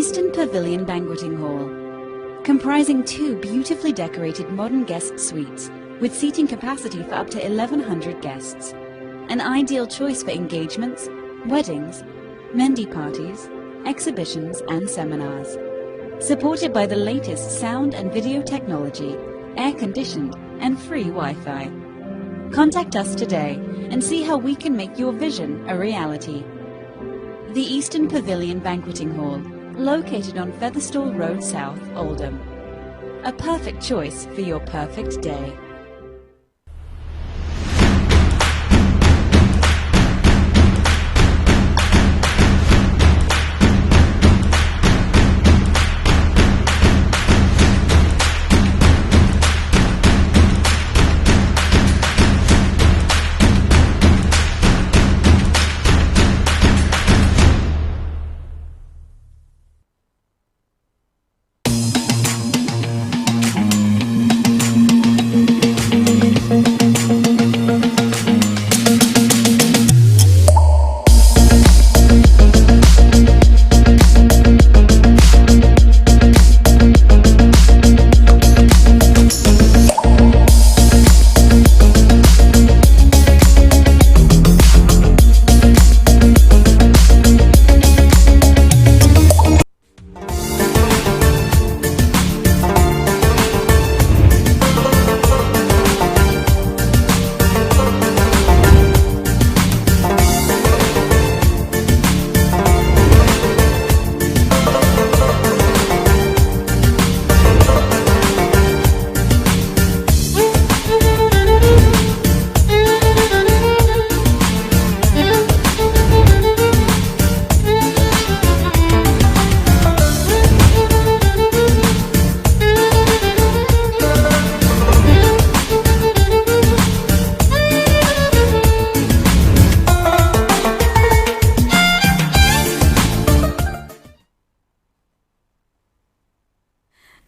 Eastern Pavilion Banqueting Hall, comprising 2 beautifully decorated modern guest suites with seating capacity for up to 1,100 guests. An ideal choice for engagements, weddings, Mendi parties, exhibitions and seminars. Supported by the latest sound and video technology, air-conditioned and free Wi-Fi. Contact us today and see how we can make your vision a reality. The Eastern Pavilion Banqueting Hall, located on Featherstall Road South, Oldham. A perfect choice for your perfect day.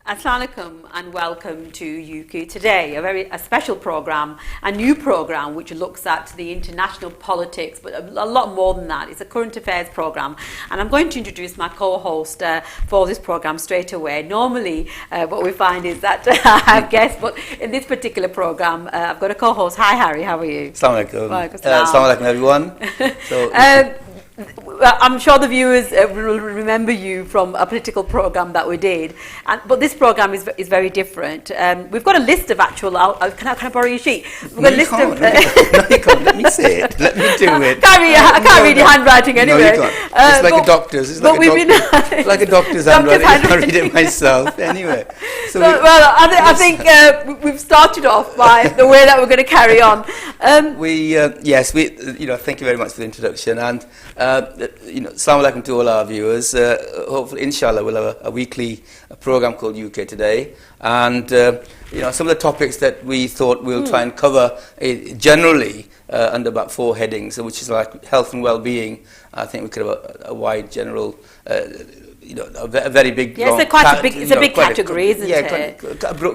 Assalamu alaikum and welcome to UK Today, a special programme, a new programme which looks at the international politics, but a lot more than that. It's a current affairs programme, and I'm going to introduce my co-host for this programme straight away. Normally what we find is that I have guests, but in this particular programme I've got a co-host. Hi Harry, how are you? Assalamu alaikum. Assalamu alaikum everyone. So, I'm sure the viewers will remember you from a political programme that we did, but this programme is very different. We've got a list of actual. Can I borrow your sheet? We've got a list of. No, you can't. Let me say it. Let me do it. I can't read your handwriting anyway. No, you can't. It's like a doctor's. It's like a doctor's handwriting. I read it myself anyway. I think we've started off by the way that we're going to carry on. Yes, thank you very much for the introduction, and Assalamu alaikum to all our viewers. Hopefully, inshallah, we'll have a weekly program called UK Today, and some of the topics that we thought we'll try and cover generally under about 4 headings, which is like health and well-being. I think we could have a wide general. A very big. Yes, it's a big category, isn't it?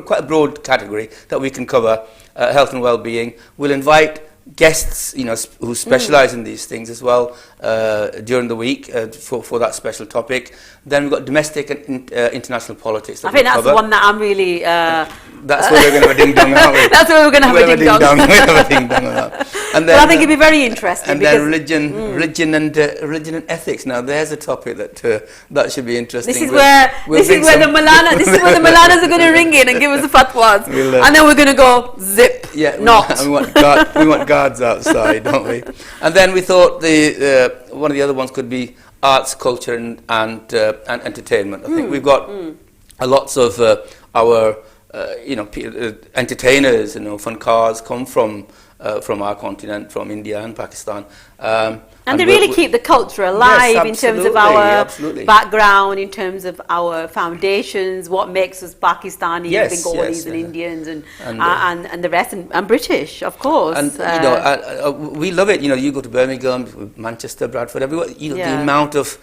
Quite a broad category that we can cover. Health and well-being. We'll invite guests, who specialise in these things as well during the week for that special topic. Then we've got domestic and international politics. I think that's the one that I'm really. That's where we're going to have a ding dong, aren't we? That's where we're going to have a ding dong. We'll have a ding dong on that. And then, I think it'd be very interesting. And then religion and ethics. Now there's a topic that should be interesting. This is where the Malanas are going to ring in and give us the fatwas, and then we're going to go zip. Yeah, not. We want guards outside, don't we? And then we thought one of the other ones could be arts, culture, and entertainment. I think we've got lots of our entertainers, funkars come from our continent, from India and Pakistan. And they really keep the culture alive in terms of our background, in terms of our foundations, what makes us Pakistanis, Bengalis and Indians and the rest, and British, of course. And we love it. You go to Birmingham, Manchester, Bradford, everywhere. The amount of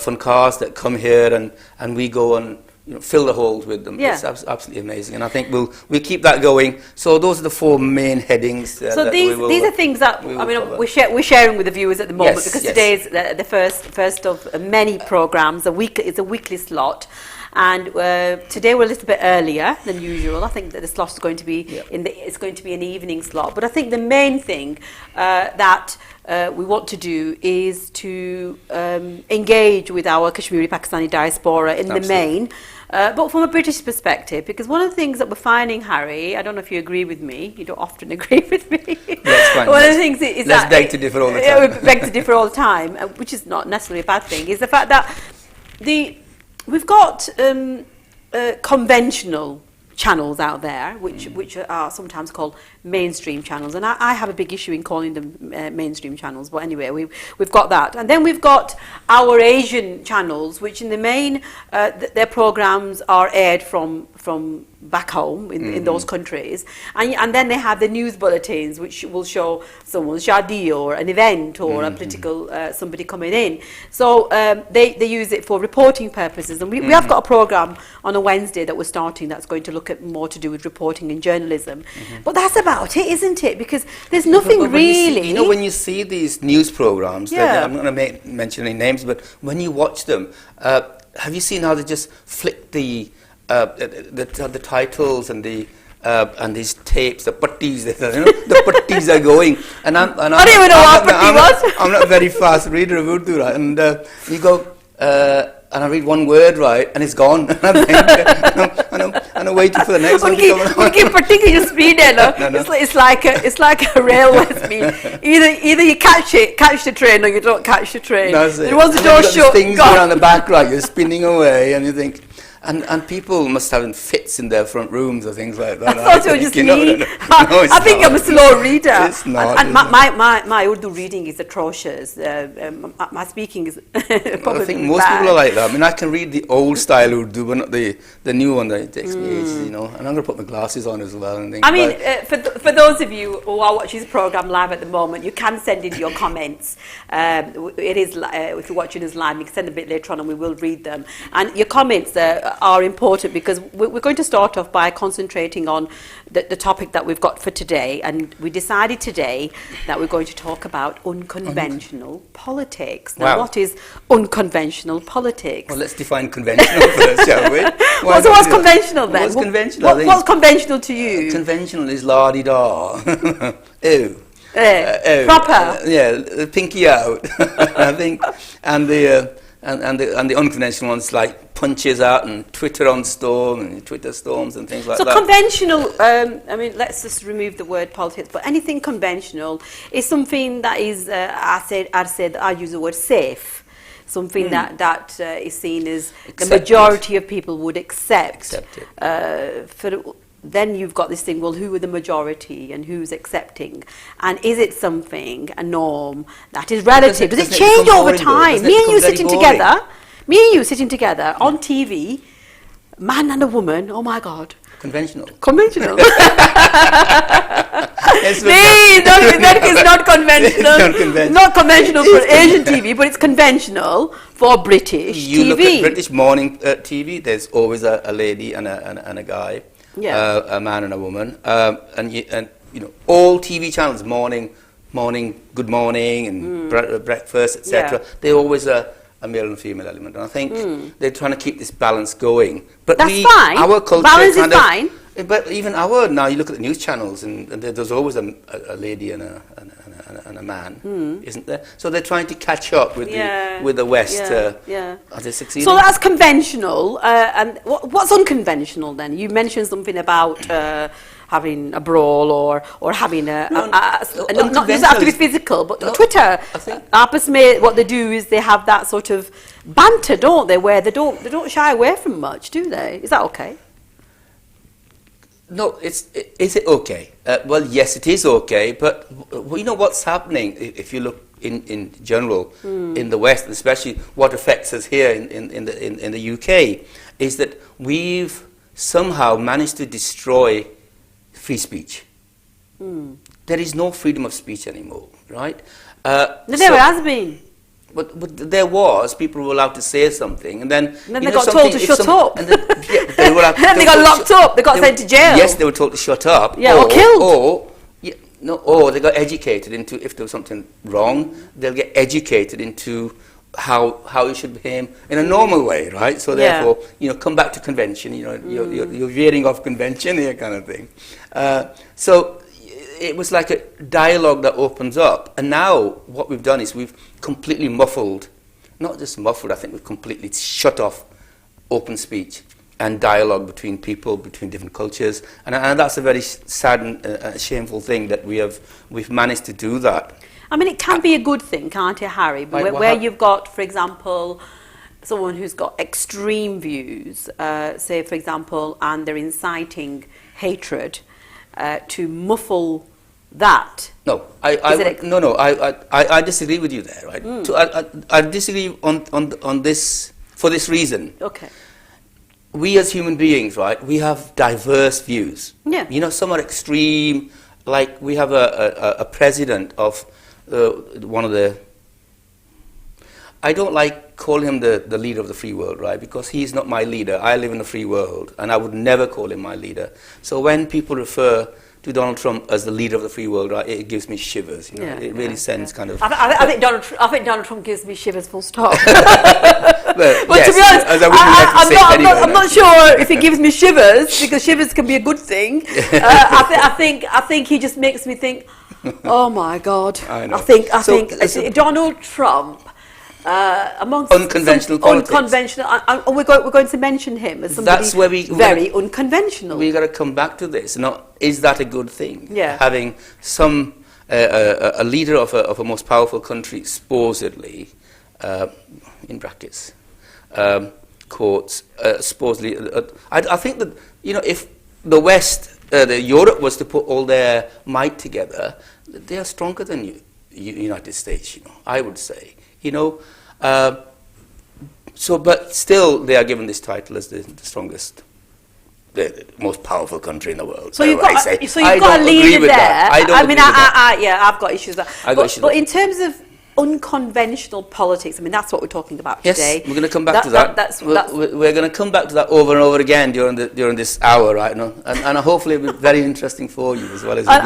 fun cars that come here, and we go on fill the holes with them. Yeah. It's absolutely amazing, and I think we'll keep that going. So those are the 4 main headings. So that these are things that cover. we're sharing with the viewers at the moment, Yes, because yes. today is the first of many programs. It's a weekly slot. And today we're a little bit earlier than usual. I think that the slot is going to be it's going to be an evening slot. But I think the main thing that we want to do is to engage with our Kashmiri Pakistani diaspora in the main, but from a British perspective. Because one of the things that we're finding, Harry, I don't know if you agree with me. You don't often agree with me. That's fine. One of the things is let's that beg to differ all the time. Yeah, we beg to differ all the time, which is not necessarily a bad thing. Is the fact that we've got conventional channels out there, which are sometimes called mainstream channels, and I have a big issue in calling them mainstream channels. But anyway, we've got that, and then we've got our Asian channels, which in the main their programs are aired from back home in those countries, and then they have the news bulletins, which will show someone's shadi or an event or a political somebody coming in. So they use it for reporting purposes, and we have got a program on a Wednesday that we're starting that's going to look at more to do with reporting and journalism. But that's about it, isn't it? Because there's nothing but really. when you see these news programs, I'm not going to mention any names, but when you watch them, have you seen how they just flick the titles and these tapes, the putties, the putties are going, and I don't even know what putty was. I'm not a very fast reader of Urdu, right? And you go, and I read one word, right, and it's gone. And I'm waiting for the next one to come along. Unki particular speed, no. It's like a railway speed. Either you catch the train, or you don't catch the train. That's it. And once the door shut, things going on the back, right? You're spinning away, and you think. And people must have fits in their front rooms or things like that. I thought it was just me. I think I'm a slow reader. It's not. And my Urdu reading is atrocious. My speaking is probably I think most people are like that. I mean, I can read the old style Urdu, but not the new one. That takes me ages, And I'm going to put my glasses on as well. And things. I mean, for those of you who are watching this program live at the moment, you can send in your comments. It is if you're watching us live, you can send a bit later on, and we will read them. And your comments are important, because we're going to start off by concentrating on the topic that we've got for today, and we decided today that we're going to talk about unconventional politics. Now, what is unconventional politics? Well, let's define conventional first, shall we? What's conventional then? What's conventional? What's conventional to you? Conventional is la-di-da. Ew. Proper. Yeah, pinky out. I think, and the unconventional ones like punches out and Twitter on storm and Twitter storms and things like that. So conventional, I mean, let's just remove the word politics, but anything conventional is something that is, I use the word safe, something that is seen as the majority of people would accept. Then you've got this thing, well, who are the majority and who's accepting? And is it something, a norm, that is relative? Does it change over time? Me and you sitting together on TV, man and a woman, oh my God. Conventional. That is not conventional. Not conventional for Asian TV, but it's conventional for British TV. You look at British morning TV, there's always a lady and a guy. A man and a woman, and all TV channels, morning, good morning, and breakfast, etc. They always a male and female element, and I think they're trying to keep this balance going. But that's fine. Our culture balance is fine. But even now you look at the news channels, and there's always a lady and a man, isn't there? So they're trying to catch up with the West. Are they succeeding? So that's conventional. And what's unconventional then? You mentioned something about having a brawl or having not doesn't have to be physical, but Twitter. What they do is they have that sort of banter, don't they? Where they don't shy away from much, do they? Is that okay? No, is it okay? Well, yes, it is okay, but what's happening, if you look in general in the West, and especially what affects us here in the UK, is that we've somehow managed to destroy free speech. There is no freedom of speech anymore, right? There never has been. but there was, people were allowed to say something, and then they got told to shut up. And then, they were allowed, and they got locked up. They got sent to jail. Yes, they were told to shut up. Yeah, or killed. Or they got educated into, if there was something wrong, they'll get educated into how you should behave in a normal way, right? So therefore, come back to convention. You're veering off convention here, kind of thing. So it was like a dialogue that opens up, and now what we've done is we've completely muffled, not just muffled, I think we've completely shut off open speech and dialogue between people, between different cultures, and that's a very sad and shameful thing that we've managed to do that. I mean, it can be a good thing, can't it, Harry? Where you've got, for example, someone who's got extreme views, say, for example, and they're inciting hatred, to muffle that. No, I disagree with you there, right? So I disagree on this for this reason. Okay. We as human beings, right, we have diverse views. Yeah. Some are extreme, like we have a president of one of the, I don't like calling him the leader of the free world, right, because he's not my leader. I live in a free world, and I would never call him my leader. So when people refer to Donald Trump as the leader of the free world, right, it gives me shivers. It really sends kind of. I think Donald Trump gives me shivers. Full stop. But yes, to be honest, I'm not sure if it gives me shivers, because shivers can be a good thing. I think he just makes me think, oh my God. I know. I think Donald Trump. Amongst unconventional politics. Unconventional, and we're going to mention him as somebody very unconventional. We've got to come back to this. Is that a good thing? Yeah. Having some a leader of a most powerful country, supposedly, in brackets, quotes, supposedly. I think that if the West, Europe, was to put all their might together, they are stronger than the United States. I would say. But still, they are given this title as the strongest, the most powerful country in the world. So you've got a leader there. I've got issues there. But in terms of unconventional politics, that's what we're talking about today. Yes, we're going to come back to that. We're going to come back to that over and over again during this hour, right? And hopefully it'll be very interesting for you as well as and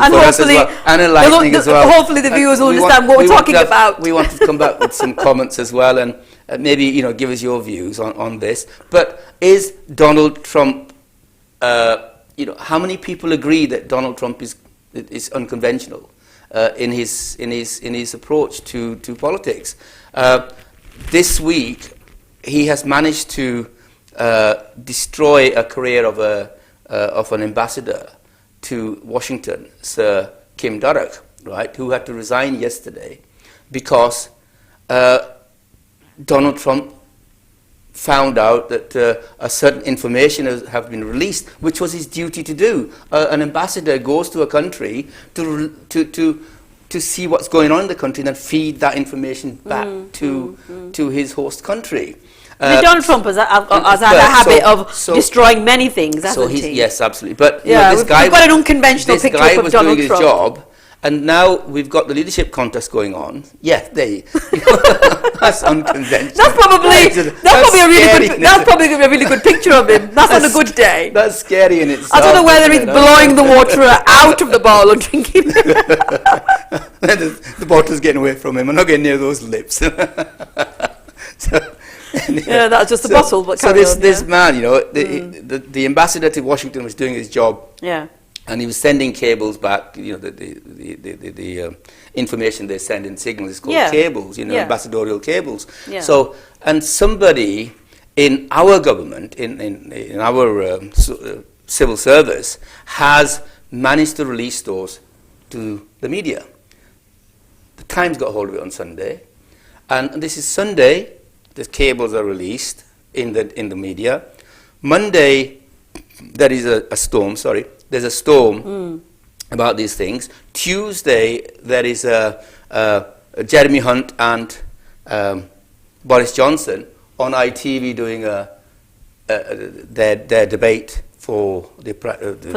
enlightening as well. Hopefully the viewers will understand what we're talking about. We want to come back with some comments as well, and maybe give us your views on this. But is Donald Trump? How many people agree that Donald Trump is unconventional? In his approach to politics. This week, he has managed to destroy a career of an ambassador to Washington, Sir Kim Darroch, right, who had to resign yesterday because Donald Trump found out that a certain information have been released, which was his duty to do. An ambassador goes to a country to see what's going on in the country and then feed that information back to his host country. Donald Trump has had a habit of destroying many things, hasn't he? Yes, absolutely. But we've got an unconventional picture of Donald Trump. This guy was doing his job. And now we've got the leadership contest going on. Yeah, that's unconventional. That's probably a really good picture of him. That's on a good day. That's scary in itself. I don't know whether he's blowing the water out of the bottle or drinking it. The bottle's getting away from him. I'm not getting near those lips. That's just a bottle. But this man, the ambassador to Washington was doing his job. Yeah. And he was sending cables back. The information they send in signals is called cables. Ambassadorial cables. Yeah. So, and somebody in our government, in our civil service, has managed to release those to the media. The Times got hold of it on Sunday, and this is Sunday. The cables are released in the media. Monday, there is a storm. Sorry. There's a storm about these things. Tuesday, there is Jeremy Hunt and Boris Johnson on ITV doing their debate for the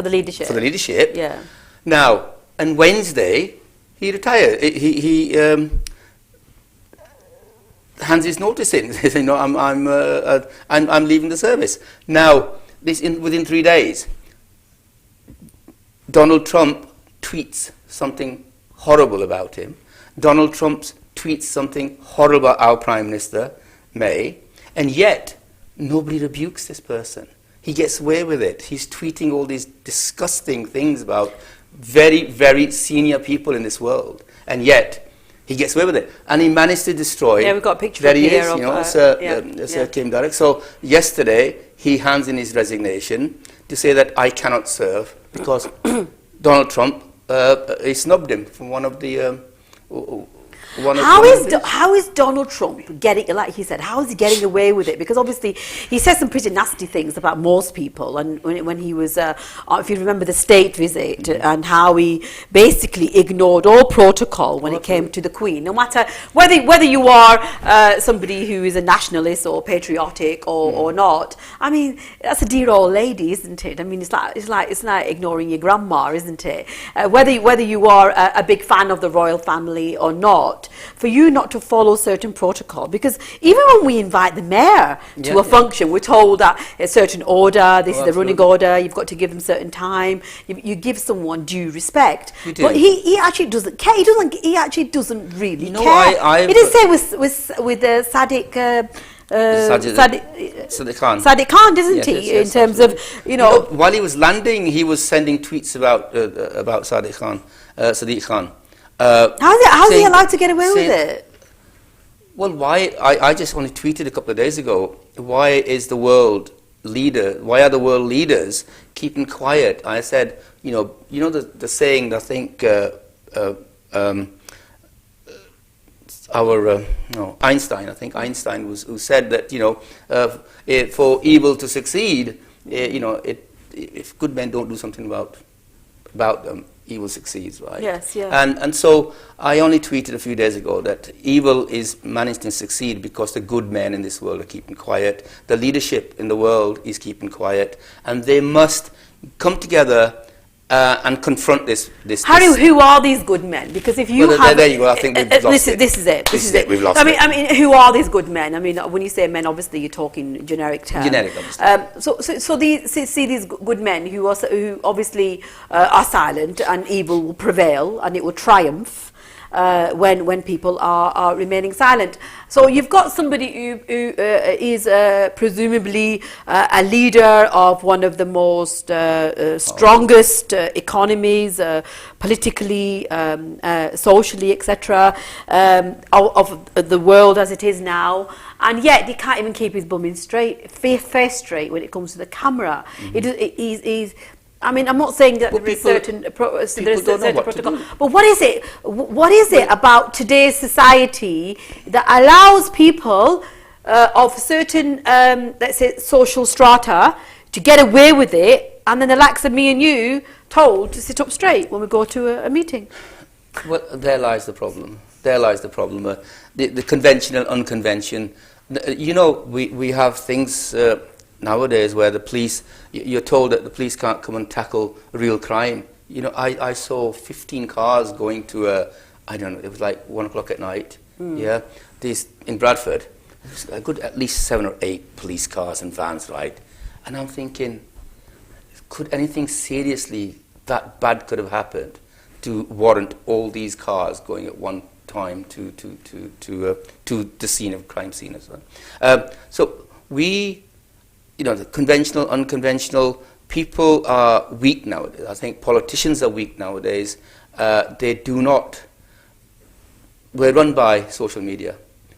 leadership. For the leadership. Yeah. Now, and Wednesday, he retired. hands his notice in. Says, I'm leaving the service. Now, within 3 days, Donald Trump tweets something horrible about him. Donald Trump tweets something horrible about our Prime Minister, May, and yet nobody rebukes this person. He gets away with it. He's tweeting all these disgusting things about very, very senior people in this world, and yet he gets away with it. And he managed to destroy... Yeah, we've got a picture there of he here is, of, Sir Kim Darroch. So yesterday, he hands in his resignation to say that I cannot serve because Donald Trump, he snubbed him from one of the... How is Donald Trump getting, like he said, how is he getting away with it? Because obviously he says some pretty nasty things about most people, and when he was, if you remember the state visit, and how he basically ignored all protocol when it came to the Queen, no matter whether you are somebody who is a nationalist or patriotic or not. I mean, that's a dear old lady, isn't it? I mean, it's like ignoring your grandma, isn't it? Whether you are a big fan of the royal family or not, for you not to follow certain protocol, because even when we invite the mayor to a function, we're told that a certain order, this is the running order, you've got to give them certain time, you give someone due respect. But he actually doesn't care. He actually doesn't really care. He did say with Saddique. Saddique Khan, doesn't he? In terms of, while he was landing, he was sending tweets about Saddique Khan. How's he allowed to get away with it? Well, why? I just only tweeted a couple of days ago. Why are the world leaders keeping quiet? I said, the saying. I think Einstein. I think Einstein who said that for evil to succeed, if good men don't do something about them, evil succeeds, right? Yes, yeah. And so I only tweeted a few days ago that evil is managed to succeed because the good men in this world are keeping quiet. The leadership in the world is keeping quiet, and they must come together and confront this. Who are these good men? Because if you there you go. I think we've lost it. This is it. We've lost it. I mean, who are these good men? I mean, when you say men, obviously you're talking generic terms. Generic, obviously. So these good men who obviously are silent, and evil will prevail and it will triumph when people are remaining silent. So you've got somebody who is presumably a leader of one of the most strongest economies, politically, socially, etc., of the world as it is now, and yet he can't even keep his face straight when it comes to the camera. He's I mean, I'm not saying that there is certain protocol, but what is it? What is it about today's society that allows people of certain, let's say, social strata to get away with it, and then the likes of me and you told to sit up straight when we go to a meeting? Well, there lies the problem. The conventional, unconventional. We have things nowadays where the police, you're told that the police can't come and tackle real crime. I saw 15 cars going to it was like 1 o'clock at night. Yeah, in Bradford, a good at least 7 or 8 police cars and vans, right? And I'm thinking, could anything seriously that bad could have happened to warrant all these cars going at one time to the scene of crime scene as well? So we. The conventional, unconventional, people are weak nowadays. I think politicians are weak nowadays. We're run by social media.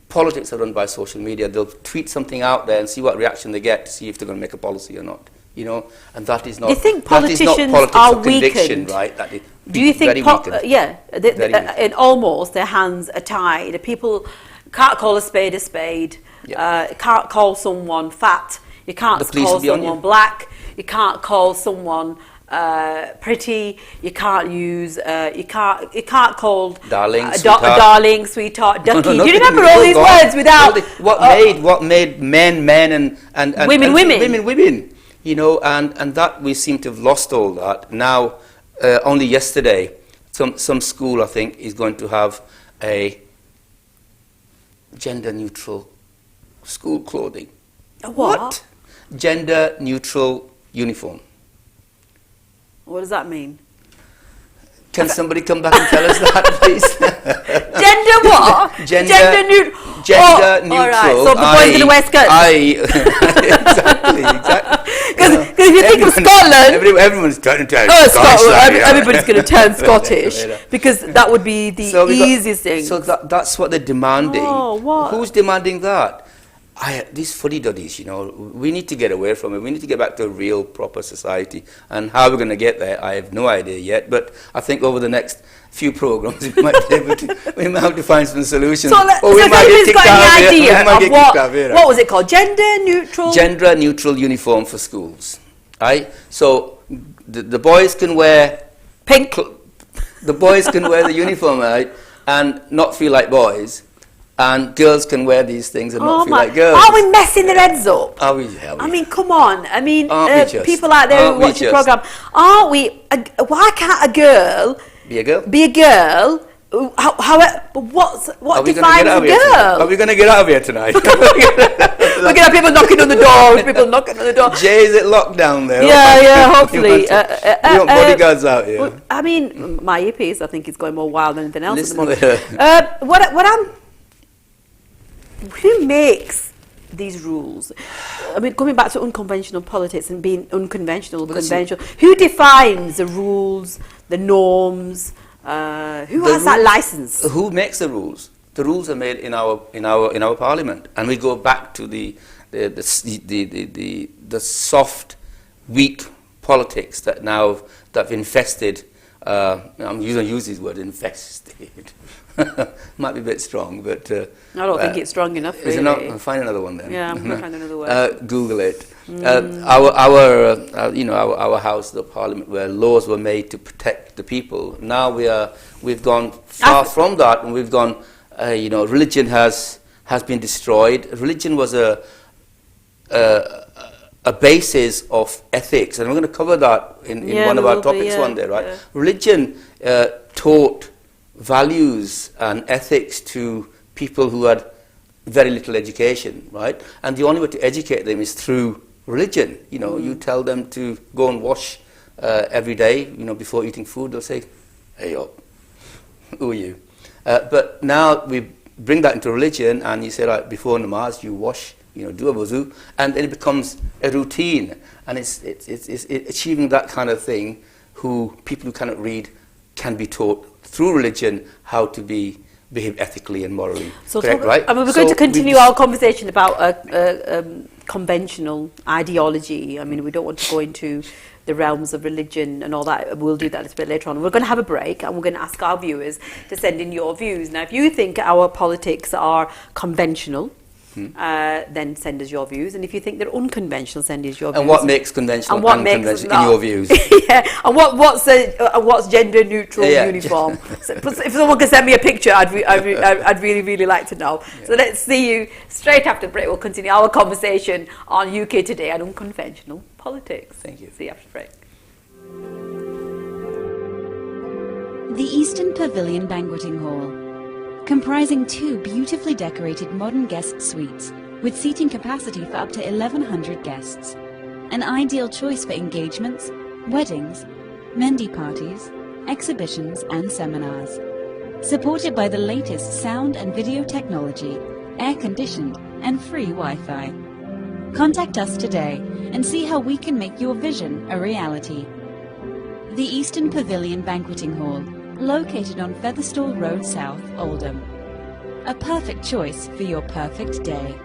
Politics are run by social media. They'll tweet something out there and see what reaction they get to see if they're going to make a policy or not. And that is not. Do you think politicians are weakened? Right? Do you think? In almost their hands are tied. People can't call a spade a spade. Yeah. Can't call someone fat. You can't call someone black. You can't call someone pretty. You can't use. You can't call darling, sweetheart, ducky. Do you remember all these words without what made men and women? Women. And that we seem to have lost all that. Now, only yesterday, some school I think is going to have gender-neutral school clothing. A what? Gender-neutral uniform. What does that mean? Can somebody come back and tell us that, please? Gender what? Gender neutral. Gender neutral. All right. So the boys going to wear skirts. Exactly. Because if you think of Scotland, everyone's turning to Scotland. Everybody's going to turn Scottish because that would be the easiest thing. So that's what they're demanding. Oh, what? Who's demanding that? These fuddy-duddies, we need to get away from it. We need to get back to a real, proper society. And how we're going to get there, I have no idea yet. But I think over the next few programs, we might have to find some solutions. So, who's got any idea of what was it called? Gender neutral uniform for schools. Right? So the boys can wear pink. The boys can wear the uniform, right, and not feel like boys. And girls can wear these things and not feel like girls. Are we messing their heads up? Are we? I mean, come on. I mean, people out there who watch the programme, aren't we? Why can't a girl be a girl? Be a girl. What defines a girl? Are we going to get out of here tonight? We're going to have people knocking on the door. Jay, is it locked down there? Yeah, hopefully. We want bodyguards out here. Well, I mean, my earpiece, I think, is going more wild than anything else at the moment. Who makes these rules? I mean, coming back to unconventional politics and being unconventional, conventional. Who defines the rules, the norms? Who has that license? Who makes the rules? The rules are made in our parliament, and we go back to the soft, weak politics that have infested. I'm going to use these words, infested. Might be a bit strong, but I don't think it's strong enough. Really. I'll find another one then. Yeah, I'm going to find another word. Google it. Our house, the Parliament, where laws were made to protect the people. Now we've gone far from that, and we've gone. Religion has been destroyed. Religion was a basis of ethics, and we're going to cover that in one of our topics one day, right? Yeah. Religion taught values and ethics to people who had very little education, right? And the only way to educate them is through religion. You tell them to go and wash every day, before eating food. They'll say, "Hey, who are you?" But now we bring that into religion, and you say, like, before namaz, you wash, do a wuzu, and then it becomes a routine, and it's achieving that kind of thing. People who cannot read can be taught through religion how to behave ethically and morally. Correct, right? I mean, we're going to continue our conversation about conventional ideology. I mean, we don't want to go into the realms of religion and all that. We'll do that a little bit later on. We're going to have a break, and we're going to ask our viewers to send in your views. Now, if you think our politics are conventional, then send us your views. And if you think they're unconventional, send us your views. And what makes conventional and unconventional in your views? Yeah, and what's gender neutral uniform? So if someone can send me a picture, I'd really like to know. Yeah. So let's see you straight after the break. We'll continue our conversation on UK Today and unconventional politics. Thank you. See you after the break. The Eastern Pavilion Banqueting Hall, comprising 2 beautifully decorated modern guest suites with seating capacity for up to 1,100 guests. An ideal choice for engagements, weddings, Mendi parties, exhibitions and seminars. Supported by the latest sound and video technology, air-conditioned and free Wi-Fi. Contact us today and see how we can make your vision a reality. The Eastern Pavilion Banqueting Hall, located on Featherstall Road South, Oldham. A perfect choice for your perfect day.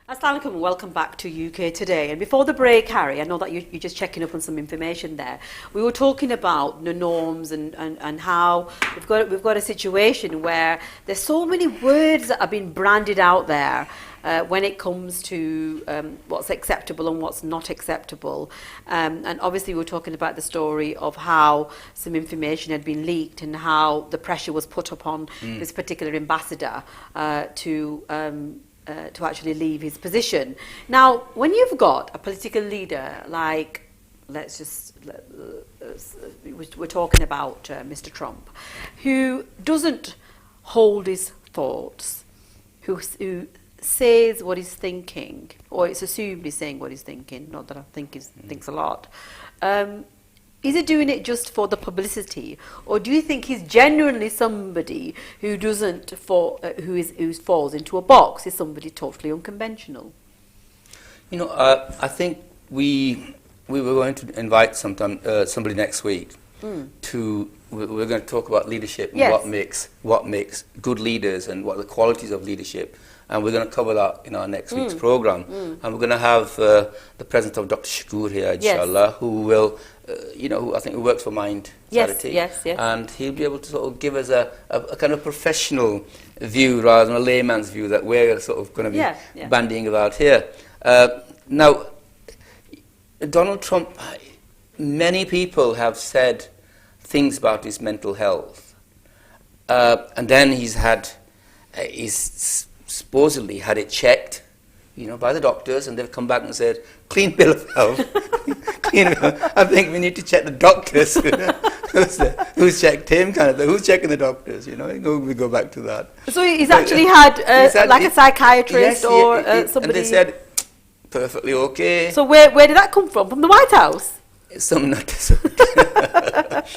Assalamu alaikum and welcome back to UK Today. And before the break, Harry, I know that you're just checking up on some information there. We were talking about the norms and how we've got a situation where there's so many words that have been branded out there when it comes to what's acceptable and what's not acceptable. And obviously we were talking about the story of how some information had been leaked and how the pressure was put upon this particular ambassador to actually leave his position. Now, when you've got a political leader like, we're talking about Mr. Trump, who doesn't hold his thoughts, who says what he's thinking, or it's assumed he's saying what he's thinking, not that I think he thinks a lot, is he doing it just for the publicity, or do you think he's genuinely somebody who doesn't who falls into a box? Is somebody totally unconventional? You know, I think we were going to invite somebody next week to. We're going to talk about leadership and what makes good leaders and what are the qualities of leadership. And we're going to cover that in our next week's program. And we're going to have the presence of Dr. Shakur here, inshallah, who will, who I think works for Mind Charity. Yes. And he'll be able to sort of give us a kind of professional view rather than a layman's view that we're sort of going to be bandying about here. Now, Donald Trump, many people have said things about his mental health. And then he's supposedly had it checked, by the doctors, and they've come back and said, clean bill of health. I think we need to check the doctors. Who's checked him, kind of thing. Who's checking the doctors, We go back to that. So he's actually had a psychiatrist or somebody... And they said, perfectly okay. So where did that come from? From the White House? Some nutter.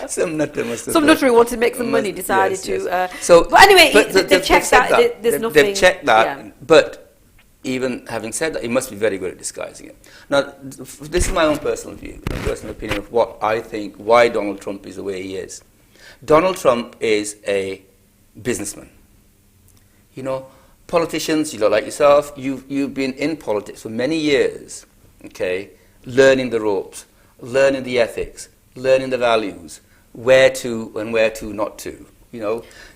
Some nutter must have. Some nutter who wanted to make some money decided to. But anyway, they've checked that. There's nothing. They've checked that. But even having said that, he must be very good at disguising it. Now, this is my own personal view, my personal opinion of what I think why Donald Trump is the way he is. Donald Trump is a businessman. Politicians, like yourself, you've been in politics for many years, okay, learning the ropes, learning the ethics, learning the values, where to and where to not to,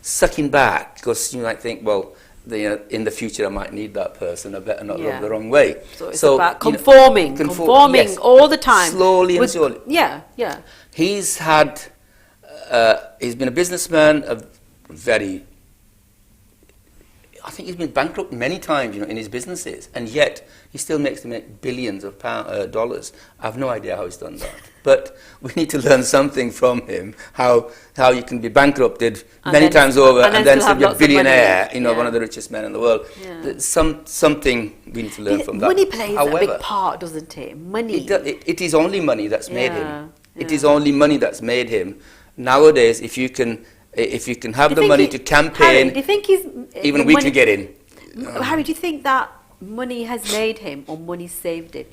sucking back, because you might think, well, in the future I might need that person, I better not look the wrong way. So it's about conforming all the time. Slowly and slowly. Yeah. He's been a businessman, I think he's been bankrupt many times, in his businesses, and yet he still makes billions of dollars. I have no idea how he's done that. But we need to learn something from him, how you can be bankrupted many times over and then still be a billionaire, one of the richest men in the world. Yeah. Something we need to learn from that. Money plays a big part, doesn't it? Money. It is only money that's made him. It is only money that's made him. Nowadays, if you can have the money to campaign, Harry, do you think even we can get in. Harry, do you think that money has made him or money saved him?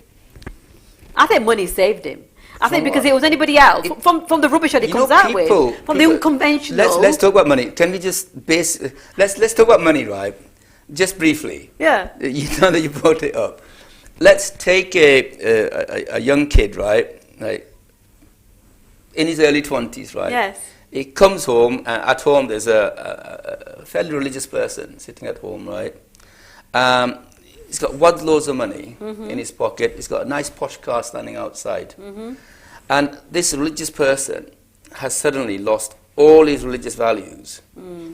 I think money saved him. I think because it was anybody else, from the rubbish that he comes out with, from the unconventional. Let's talk about money. Can we just let's talk about money, right? Just briefly. Yeah. That you brought it up. Let's take a young kid, right? In his early 20s, right? Yes. He comes home, and at home there's a fairly religious person sitting at home, right? He's got wads loads of money in his pocket. He's got a nice posh car standing outside. And this religious person has suddenly lost all his religious values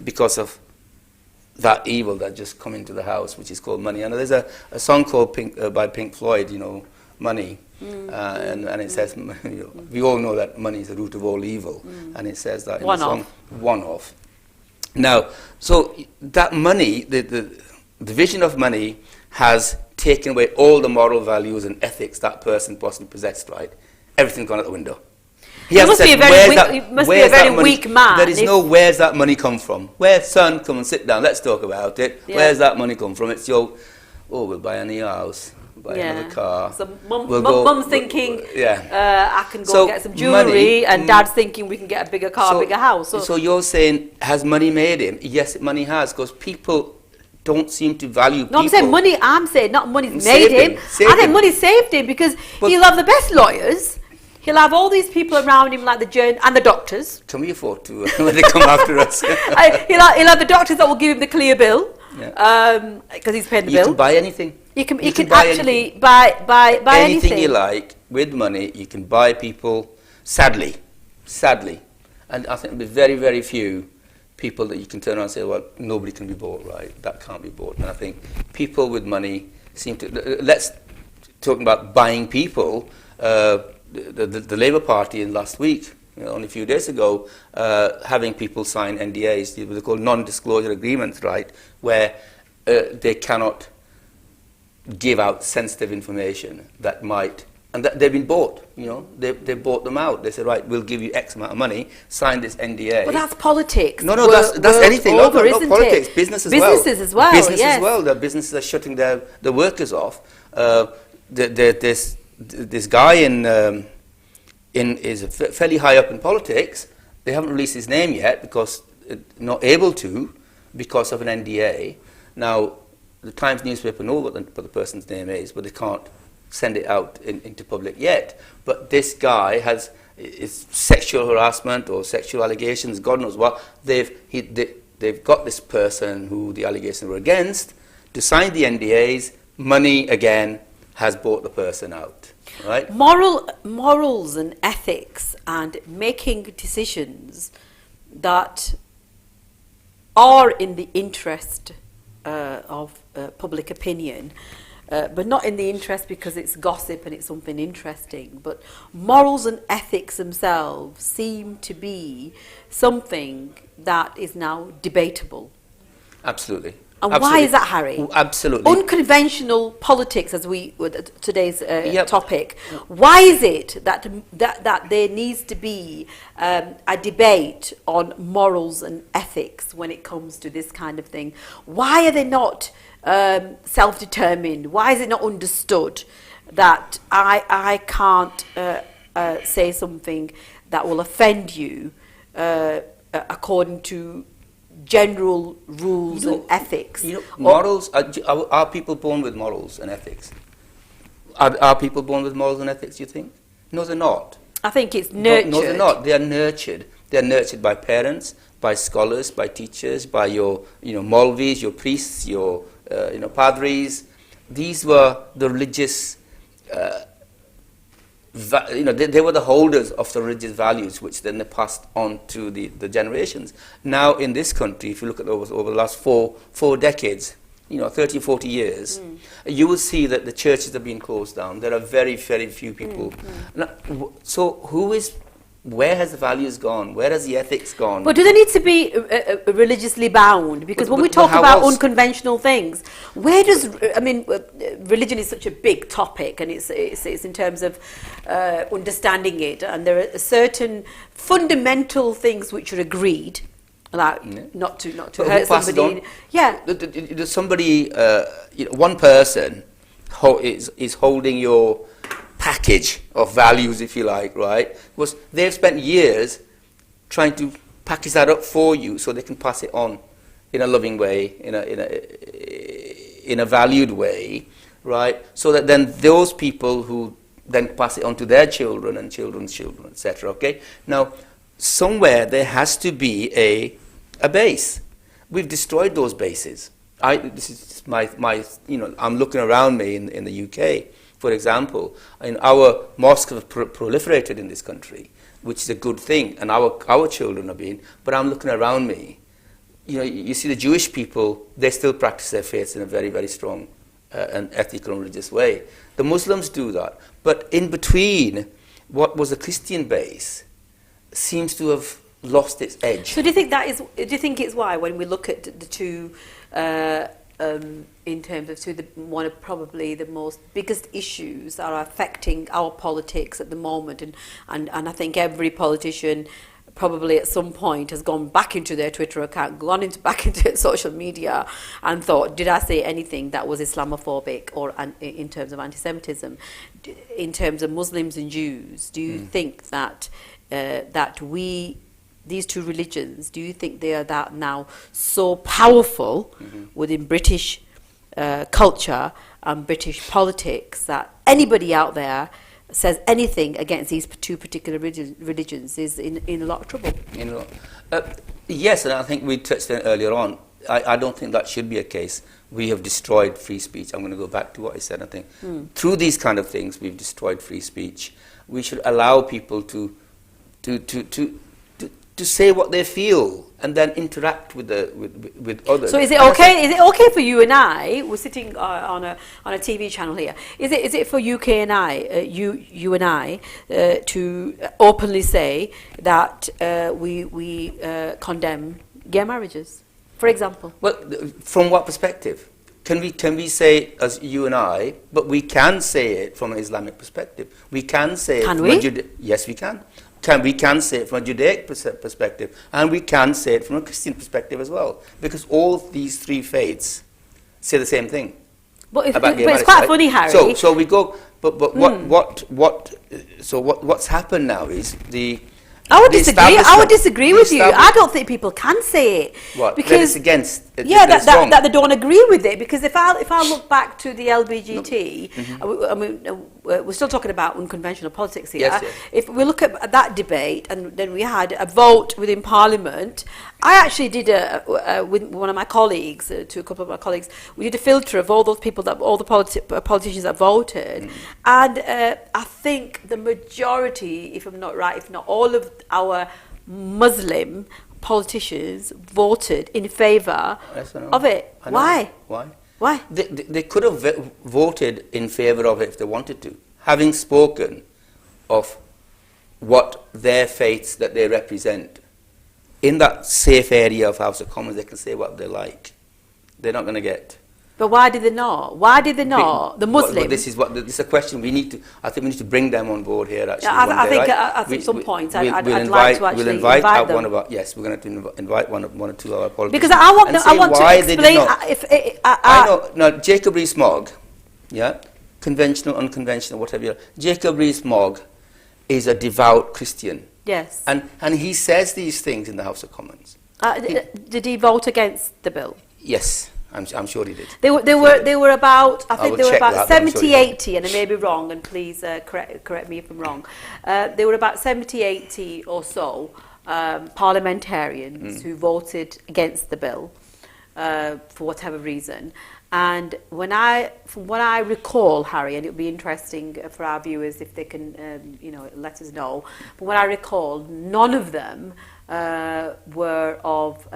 because of that evil that just come into the house, which is called money. And there's a song called by Pink Floyd, Money. And it says, we all know that money is the root of all evil, and it says that in the song, one off. Now, so that money, the vision of money has taken away all the moral values and ethics that person possibly possessed, right? Everything's gone out the window. He must be a very weak man. There is where's that money come from? Son, come and sit down, let's talk about it. Yeah. Where's that money come from? It's we'll buy a new house. Buy another car. So mum's thinking, I can go and get some jewellery, and dad's thinking we can get a bigger car, bigger house. So you're saying, has money made him? Yes, money has, because people don't seem to value people. No, I'm saying money. I'm saying not money's Saved made him. saved I think money saved him because But- he'll have the best lawyers. He'll have all these people around him, like the and the doctors. Can we afford to when they come after us? He'll have the doctors that will give him the clear bill because he's paying the You bill. can buy anything. You can buy actually anything. buy anything You like with money. You can buy people. Sadly, and I think there'll be very, very few people that you can turn around and say, well, nobody can be bought, right? That can't be bought. And I think people with money seem to. Let's talk about buying people. The Labour Party in last week, only a few days ago, having people sign NDAs, they're called non-disclosure agreements, right, where they cannot give out sensitive information that might, and that they've been bought, they bought them out. They said, right, we'll give you X amount of money, sign this NDA. But that's politics. No, that's anything. Over, not isn't politics, it? Business as well. Businesses as well, Business yes. as well. The businesses are shutting their workers off. This guy is fairly high up in politics. They haven't released his name yet because not able to because of an NDA. Now, the Times newspaper know what the person's name is, but they can't send it out into public yet. But this guy is sexual harassment or sexual allegations, God knows what. They've got this person who the allegations were against to sign the NDAs. Money again has bought the person out, right? Morals and ethics and making decisions that are in the interest of public opinion, but not in the interest because it's gossip and it's something interesting. But morals and ethics themselves seem to be something that is now debatable. Absolutely. And Absolutely. why is that, Harry? Absolutely. Unconventional politics, as today's topic. Why is it that there needs to be a debate on morals and ethics when it comes to this kind of thing? Why are they not self-determined? Why is it not understood that I can't say something that will offend you according to general rules and ethics? Morals, are people born with morals and ethics? Are people born with morals and ethics, do you think? No, they're not. I think it's nurtured. No, they're not. They are nurtured. They are nurtured by parents, by scholars, by teachers, by your Maulvis, your priests, your padres. These were the religious they were the holders of the religious values, which then they passed on to the generations. Now, in this country, if you look at over the last four decades, 30, 40 years, you will see that the churches are being closed down. There are very, very few people. Now, so where has the values gone? Where has the ethics gone? But do they need to be religiously bound? Because when we talk about unconventional things, where does, religion is such a big topic, and it's in terms of understanding it, and there are certain fundamental things which are agreed, like not to hurt somebody. Yeah. There's somebody, one person is holding your package of values, if you like, right? Because they've spent years trying to package that up for you so they can pass it on in a loving way, in a valued way, right? So that then those people who then pass it on to their children and children's children, etc. Okay. Now, somewhere there has to be a base. We've destroyed those bases. This is my I'm looking around me in the UK. For example, our mosques have proliferated in this country, which is a good thing, and our children are being. But I'm looking around me. You see the Jewish people; they still practice their faiths in a very, very strong and ethical and religious way. The Muslims do that, but in between, what was a Christian base seems to have lost its edge. So do you think it's why when we look at the two? In terms of one of probably the most biggest issues that are affecting our politics at the moment, and I think every politician probably at some point has gone back into their Twitter account, back into social media, and thought, did I say anything that was Islamophobic or in terms of anti-Semitism? In terms of Muslims and Jews, do you think that that we these two religions, do you think they are that now so powerful within British culture and British politics that anybody out there says anything against these two particular religions is in a lot of trouble? Yes, and I think we touched on it earlier on. I don't think that should be a case. We have destroyed free speech. I'm going to go back to what I said. I think through these kind of things, we've destroyed free speech. We should allow people to say what they feel and then interact with others. So is it okay? Is it okay for you and I? We're sitting on a TV channel here. Is it for UK and you and I to openly say that we condemn gay marriages, for example? Well, from what perspective? Can we say as you and I? But we can say it from an Islamic perspective. We can say can it we? From yes, we can. We can say it from a Judaic perspective, and we can say it from a Christian perspective as well, because all these three faiths say the same thing. But about gay it's marriage, quite right? funny, Harry. So we go. But what's happened now is I would disagree with you. I don't think people can say it. What? Because that it's against. That they don't agree with it. Because if I look back to the LBGT, I mean, we're still talking about unconventional politics here. Yes, yes. If we look at that debate, and then we had a vote within Parliament, I actually did with one of my colleagues, to a couple of my colleagues, we did a filter of all those people all the politicians that voted, and I think the majority, if I'm not right, if not all of our Muslim politicians voted in favour of it. Why? Why? They could have voted in favour of it if they wanted to, having spoken of what their faiths that they represent. In that safe area of House of Commons, they can say what they like. They're not going to get. But why did they not? Why did they not? The Muslims. But this is a question we need to. I think we need to bring them on board here. Actually, I think at some point I'd like to actually we'll invite them. one of our. Yes, we're going to invite one or two of our politicians. Because I want to explain. I know. Now, Jacob Rees-Mogg, yeah, conventional, unconventional, whatever. Jacob Rees-Mogg is a devout Christian. Yes. And he says these things in the House of Commons. Did he vote against the bill? Yes. I'm sure he did. They were about, I think they were about 70, 80, and I may be wrong, and please correct me if I'm wrong. They were about 70, 80 or so parliamentarians who voted against the bill for whatever reason. And from what I recall, Harry, and it would be interesting for our viewers if they can, let us know. From what I recall, none of them were of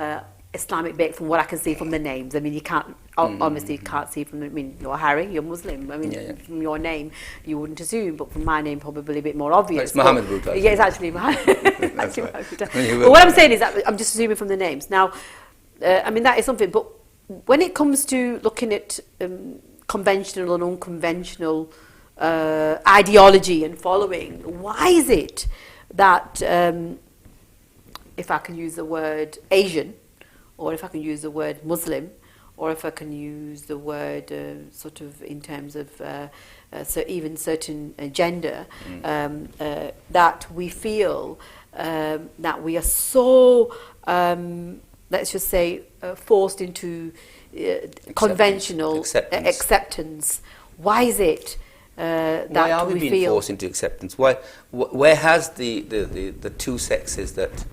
Islamic bake, from what I can see from the names. I mean, you can't, obviously you can't see from, you're Harry, you're Muslim. I mean, from your name, you wouldn't assume, but from my name, probably a bit more obvious. It's Mohammed Boota. Yeah, it's actually Mohammed. That's right. But what I'm saying is that I'm just assuming from the names. Now, I mean, that is something, but when it comes to looking at conventional and unconventional ideology and following, why is it that, if I can use the word Asian, or if I can use the word Muslim, or if I can use the word sort of in terms of so even certain gender, that we feel that we are so, let's just say, forced into conventional acceptance. Why is it that why are we we being feel forced into acceptance? Where has the two sexes that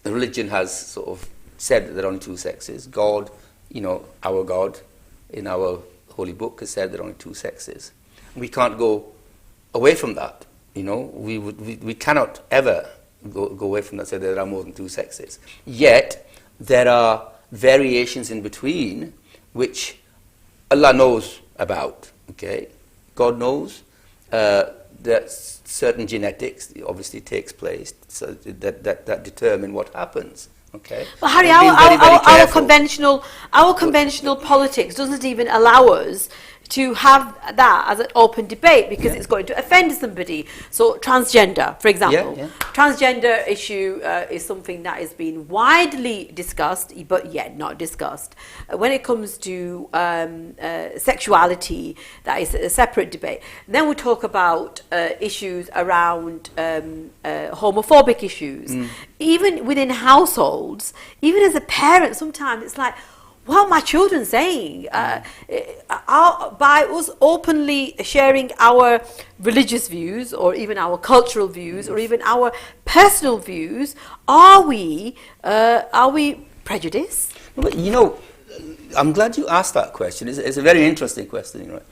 the religion has sort of said that there are only two sexes? God, our God in our holy book has said there are only two sexes. We can't go away from that. We cannot ever go away from that, say there are more than two sexes. Yet there are variations in between which Allah knows about. Okay, God knows that certain genetics obviously takes place, so that determine what happens. Okay. But Harry, our conventional politics doesn't even allow us to have that as an open debate because it's going to offend somebody. So transgender, for example, transgender issue is something that has been widely discussed, but yet not discussed. When it comes to sexuality, that is a separate debate. Then we talk about issues around homophobic issues. Even within households, even as a parent, sometimes it's like, what are my children saying? By us openly sharing our religious views or even our cultural views or even our personal views, are we prejudiced? But you know, I'm glad you asked that question. It's a very interesting question. You know,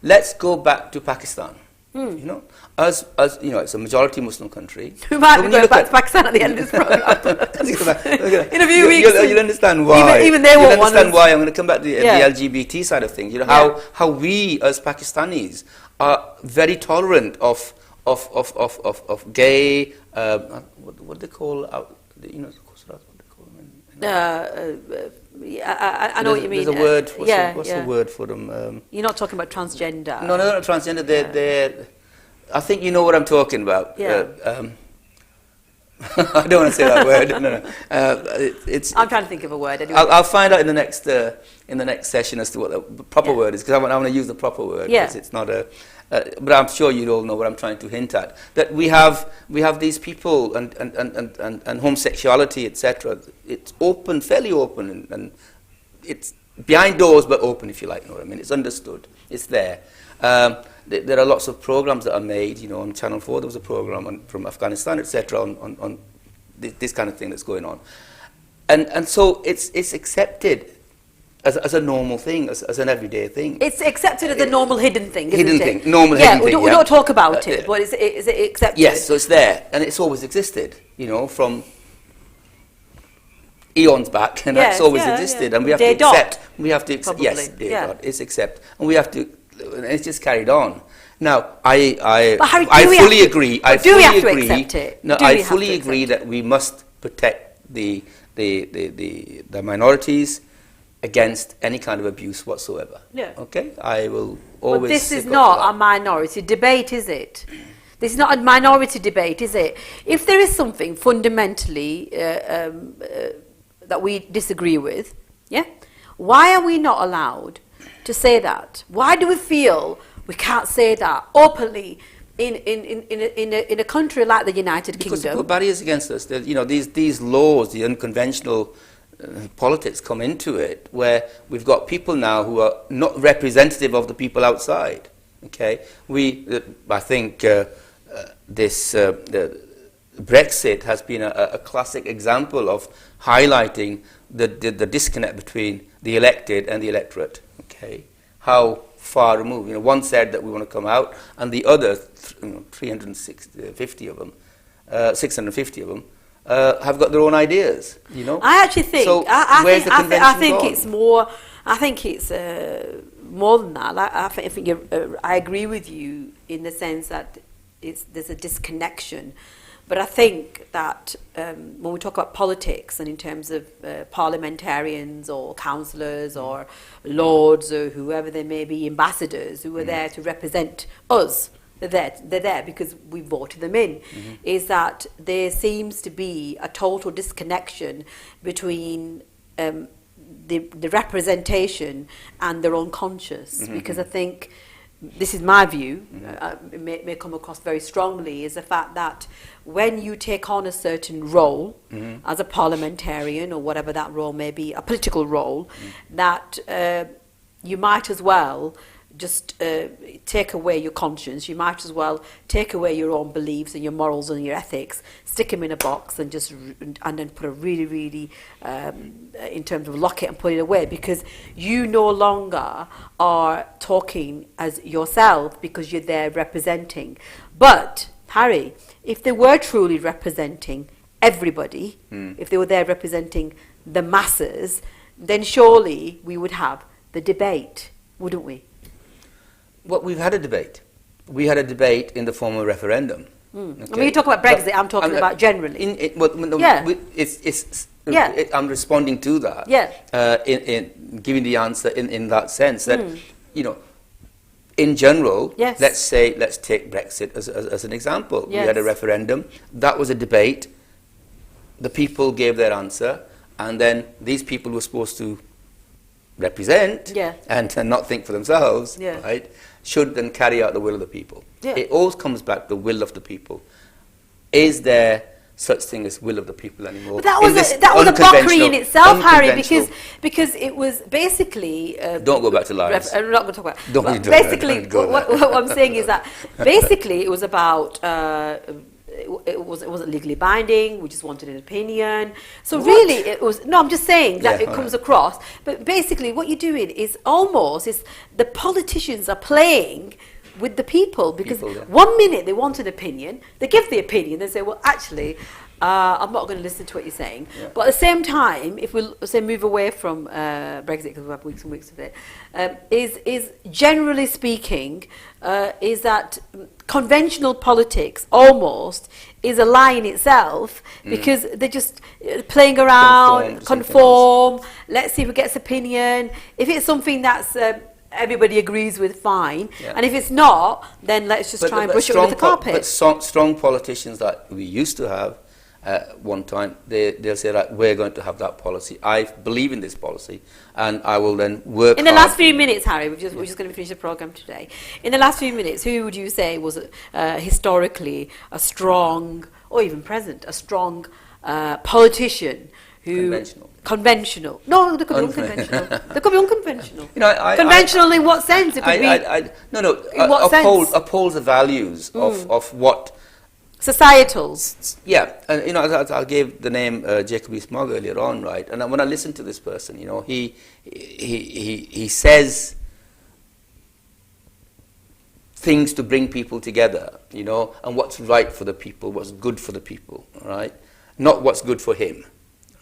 let's go back to Pakistan. You know, as you know, it's a majority Muslim country. We might be going back to Pakistan at the end of this program. In a few weeks, you'll understand why. Even they won't understand why. I'm going to come back to the LGBT side of things. You know how we as Pakistanis are very tolerant of gay. What they call you know, what they call them. I know what you mean. There's a word. What's the word for them? You're not talking about transgender. No, not transgender. They're. I think you know what I'm talking about. Yeah. I don't want to say that word. No. It's. I'm trying to think of a word. Anyway. I'll find out in the next session as to what the proper word is, because I want to use the proper word. Because it's not a. But I'm sure you all know what I'm trying to hint at. That we have these people and homosexuality, etc. It's open, fairly open, and it's behind doors but open, if you like. You know what I mean? It's understood. It's there. There are lots of programs that are made. You know, on Channel 4 there was a program from Afghanistan, etc. on this kind of thing that's going on, and so it's accepted. As a normal thing, as an everyday thing. It's accepted as a normal hidden thing, isn't hidden it? Thing, normal hidden thing. We don't talk about it, but is it accepted? Yes, so it's there, and it's always existed, you know, from eons back, and that's always existed, and we have to accept. We have to accept. Yes, it's accept, and we have to. And it's just carried on. Now, I fully agree. I fully agree. No, I fully agree that we must protect the minorities against any kind of abuse whatsoever. Yeah. Okay? I will always. But this is not a minority debate, is it? This is not a minority debate, is it? If there is something fundamentally that we disagree with, why are we not allowed to say that? Why do we feel we can't say that openly in a country like the United Kingdom? Because they put barriers against us. You know, these laws, the unconventional politics come into it, where we've got people now who are not representative of the people outside. Okay, I think Brexit has been a classic example of highlighting the disconnect between the elected and the electorate. Okay, how far removed. You know, one said that we want to come out, and the other 350 of them, 650 of them. Have got their own ideas, you know. I actually think. So I think it's more. I think it's more than that. I agree with you in the sense that there's a disconnection, but I think that when we talk about politics and in terms of parliamentarians or councillors or lords or whoever they may be, ambassadors who are there to represent us. They're there because we voted them in, is that there seems to be a total disconnection between the representation and their own conscience. Because I think, this is my view, it may come across very strongly, is the fact that when you take on a certain role as a parliamentarian or whatever that role may be, a political role, that you might as well just take away your conscience. You might as well take away your own beliefs and your morals and your ethics, stick them in a box and then put a really in terms of lock it and put it away, because you no longer are talking as yourself because you're there representing. But Harry, if they were truly representing everybody, if they were there representing the masses, then surely we would have the debate, wouldn't we? Well, we've had a debate. We had a debate in the form of a referendum. Okay? When you talk about Brexit, I'm talking about generally. I'm responding to that. In giving the answer in that sense that, you know, in general, Yes. let's take Brexit as an example. Yes. We had a referendum. That was a debate. The people gave their answer, and then these people were supposed to represent Yeah. and not think for themselves, Yeah. right, should then carry out the will of the people. Yeah. It always comes back to the will of the people. Is there such thing as will of the people anymore? But that In was this that was a mockery in unconventional- itself, Harry, unconventional- because it was basically. Don't go back to lies. I'm not going to talk about. Don't but you do basically, that. Don't go what I'm saying is that basically it was about. It wasn't legally binding. We just wanted an opinion. So really, it was. No, I'm just saying that Yeah, it comes across. But basically, what you're doing is the politicians are playing with the people, because People, yeah. 1 minute they want an opinion, they give the opinion, they say, well, actually, I'm not going to listen to what you're saying. Yeah. But at the same time, if we say move away from Brexit, because we have weeks and weeks of it, is generally speaking, is that conventional politics almost is a lie in itself, because they're just playing around, conform, let's see if it gets opinion. If it's something that's everybody agrees with, fine. Yeah. And if it's not, then let's just try and brush it under the carpet. But strong politicians that we used to have at one time, they'll say, right, we're going to have that policy. I believe in this policy, and I will then work In the hard. last few minutes, Harry, we're just going to finish the programme today. In the last few minutes, who would you say was historically a strong, or even present, a strong politician who... Conventional. No, they could be unconventional. They could be unconventional. You know, conventional in what sense? It could be... No. what sense? Upholds the values of what... Societals. Yeah, and you know, I gave the name Jacob Rees-Mogg earlier on, right? And when I listen to this person, you know, he says things to bring people together, you know, and what's right for the people, what's good for the people, right? Not what's good for him,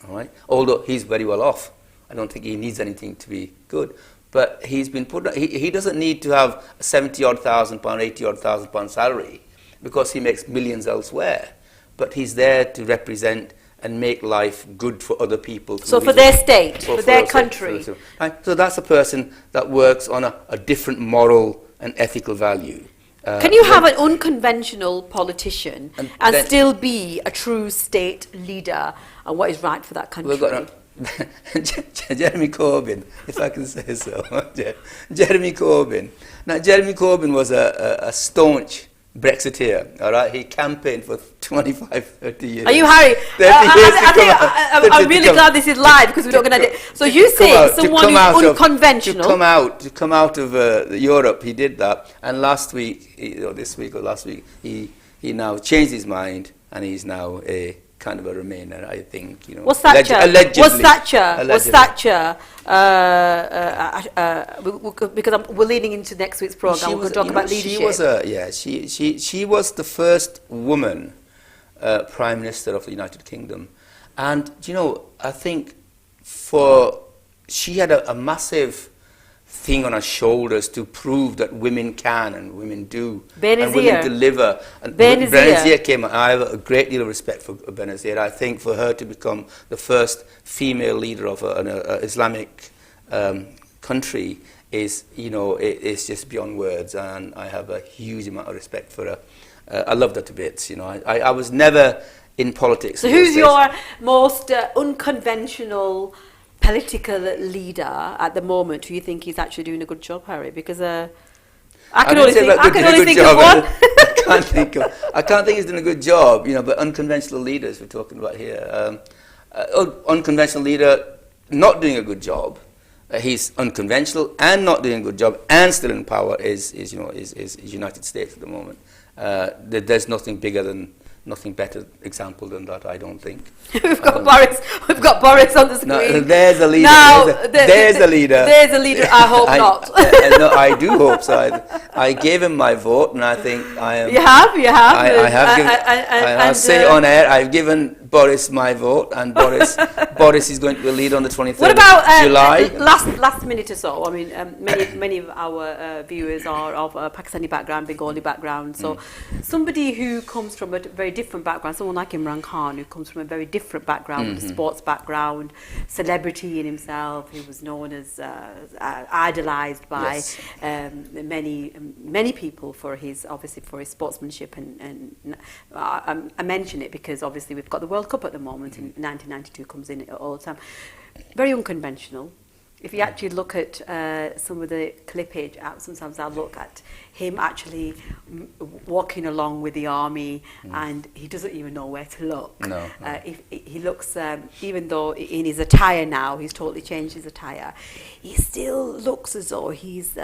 all right? Although he's very well off, I don't think he needs anything to be good. But he's been put. He doesn't need to have a £70,000, £80,000 salary, because he makes millions elsewhere. But he's there to represent and make life good for other people. So for their state, for their country. Right? So that's a person that works on a different moral and ethical value. Can you have an unconventional politician and then, still be a true state leader and what is right for that country? We've got Jeremy Corbyn, if I can say so. Jeremy Corbyn. Now, Jeremy Corbyn was a staunch Brexiteer, all right? He campaigned for 25, 30 years. Are you, Harry? I'm really glad this is live, because we're not going to... So you say someone who's unconventional... To come out of Europe, he did that. And last week, this week or last week, he now changed his mind, and he's now a kind of a Remainer, I think. You know, was Thatcher? Allegedly. Was Thatcher? Because we're leading into next week's program. We're going to talk about leadership. She was the first woman Prime Minister of the United Kingdom, and you know, I think she had a massive thing on her shoulders to prove that women can and women do and women deliver. And Benazir came. I have a great deal of respect for Benazir. I think for her to become the first female leader of an Islamic country is, you know, it's just beyond words, and I have a huge amount of respect for her. I loved her to bits. You know, I was never in politics. So who's your most unconventional political leader at the moment who you think he's actually doing a good job, Harry? Because I can only think of one. I can't think he's doing a good job, you know, but unconventional leaders we're talking about here. Unconventional leader not doing a good job. He's unconventional and not doing a good job and still in power is United States at the moment. There's nothing better example than that, I don't think. We've got Boris on the screen. No, there's a leader. There's a leader. There's a leader. I hope not. No, I do hope so. I gave him my vote, and I think I am. You have. I have given. I'll say on air, I've given Boris my vote, and Boris is going to be the leader on the 23rd What about of July. last minute or so? I mean, many of our viewers are of a Pakistani background, Bengali background. So somebody who comes from a very different background, someone like Imran Khan, who comes from a very different background, a sports background, celebrity in himself, who was known as idolized by many people for his sportsmanship, and I mention it because obviously we've got the World Cup at the moment, in 1992 comes in all the time. Very unconventional. If you actually look at some of the clippage, sometimes I'll look at him actually walking along with the army, and he doesn't even know where to look. No. He looks, even though in his attire now, he's totally changed his attire, he still looks as though he's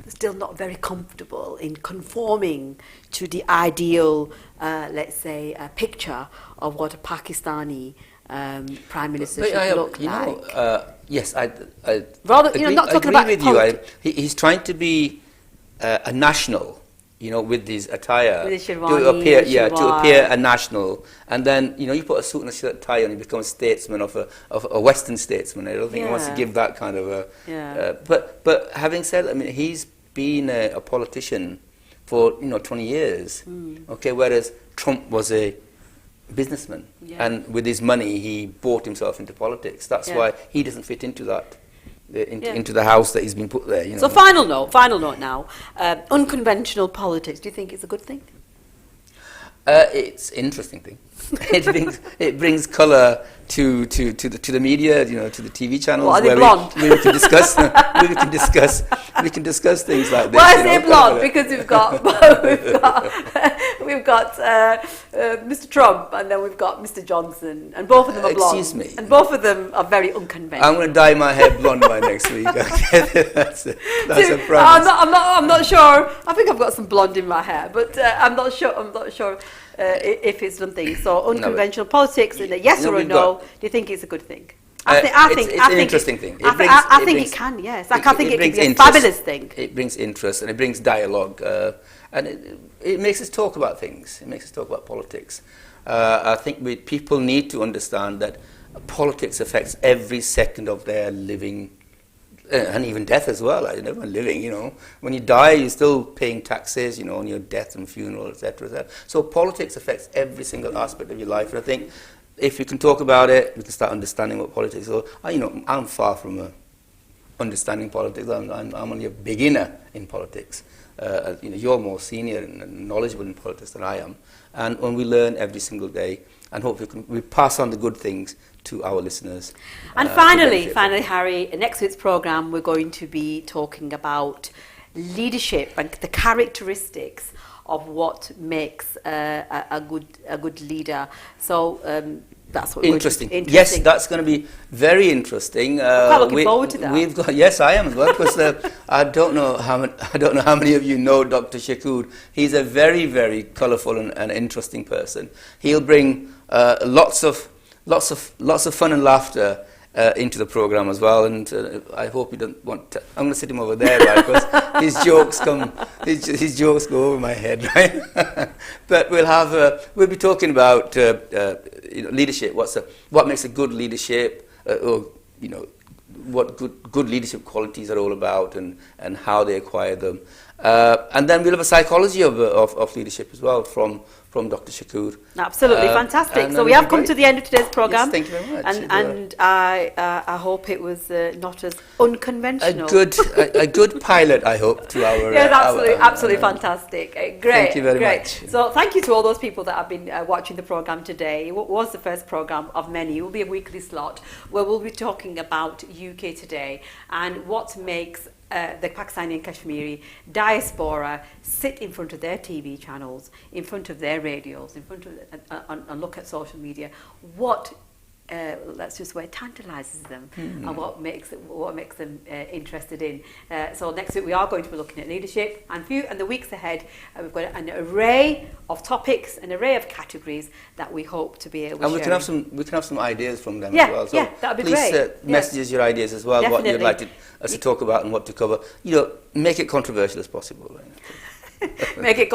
still not very comfortable in conforming to the ideal, let's say, picture of what a Pakistani Prime Minister should look like. Yes, I Rather, agree, not talking agree about with you. He's trying to be a national, with his attire, with the to sherwani, appear a national, and then you put a suit and a shirt tie on, you become a statesman of a Western statesman. I don't think he wants to give that kind of a. But having said, I mean, he's been a politician for 20 years. Okay, whereas Trump was a businessman, and with his money he bought himself into politics. That's why he doesn't fit into that, into the house that he's been put there. So final note now. Unconventional politics. Do you think it's a good thing? It's an interesting thing. It brings colour to the media, to the TV channels. What, are they blonde? We can discuss things like this. Why is it blonde? Because we've got Mr. Trump, and then we've got Mr. Johnson, and both of them are blonde. Excuse me. And both of them are very unconventional. I'm going to dye my hair blonde by next week. Okay? That's a promise. I'm not sure. I think I've got some blonde in my hair, but I'm not sure. If it's something. So unconventional politics, and a yes or a no, do you think it's a good thing? I think it's an interesting thing. I think it can, yes. I think it can be a fabulous thing. It brings interest, and it brings dialogue, and it makes us talk about things. It makes us talk about politics. I think people need to understand that politics affects every second of their living, and even death as well. Everyone living, when you die, you're still paying taxes, on your death and funeral, etc., etc. So politics affects every single aspect of your life, and I think if we can talk about it, we can start understanding what politics is. I'm far from understanding politics. I'm only a beginner in politics. You're more senior and knowledgeable in politics than I am, and when we learn every single day, and hopefully we pass on the good things to our listeners. And finally, Harry, next week's programme we're going to be talking about leadership and the characteristics of what makes a good leader. So that's what interesting. Yes, that's going to be very interesting. I'm quite looking forward to that. Yes, I am as well, because I don't know how many of you know Dr. Shakur. He's a very, very colourful and interesting person. He'll bring lots of fun and laughter into the programme as well, and I hope you don't want to. I'm going to sit him over there, right? Because his jokes go over my head, right? But we'll be talking about leadership. What makes a good leadership, or what good leadership qualities are all about, and how they acquire them. And then we'll have a psychology of leadership as well from Dr. Shakur. Absolutely fantastic. So we have come to the end of today's programme. Yes, thank you very much. And I hope it was not as unconventional. A good pilot, I hope, to our... Yes, absolutely fantastic. Great. Thank you very much. So thank you to all those people that have been watching the programme today. It was the first programme of many. It will be a weekly slot where we'll be talking about UK today and what makes the Pakistani and Kashmiri diaspora sit in front of their TV channels, in front of their radios, in front of and look at social media. What let's just say tantalises them, and what makes them interested in. So next week we are going to be looking at leadership, and the weeks ahead we've got an array of topics, an array of categories that we hope to be able to share. And we can have some ideas from them as well. So that'd be great. Please message us your ideas as well. Definitely. What you'd like us to talk about and what to cover. Make it controversial as possible. Right? make it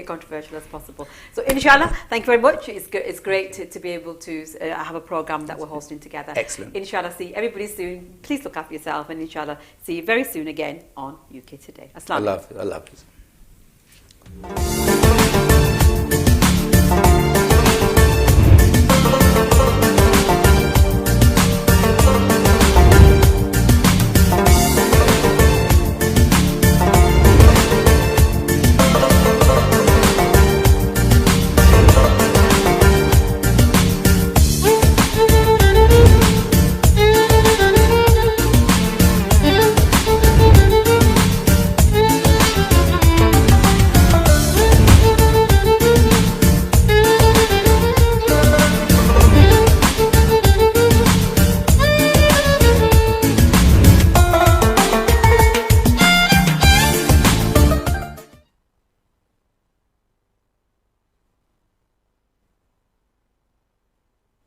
controversial as possible. So inshallah, thank you very much. It's great to be able to have a program that we're hosting together. Excellent. Inshallah, see everybody soon. Please look after yourself, and inshallah, see you very soon again on UK Today. Assalamu alaikum. I love it.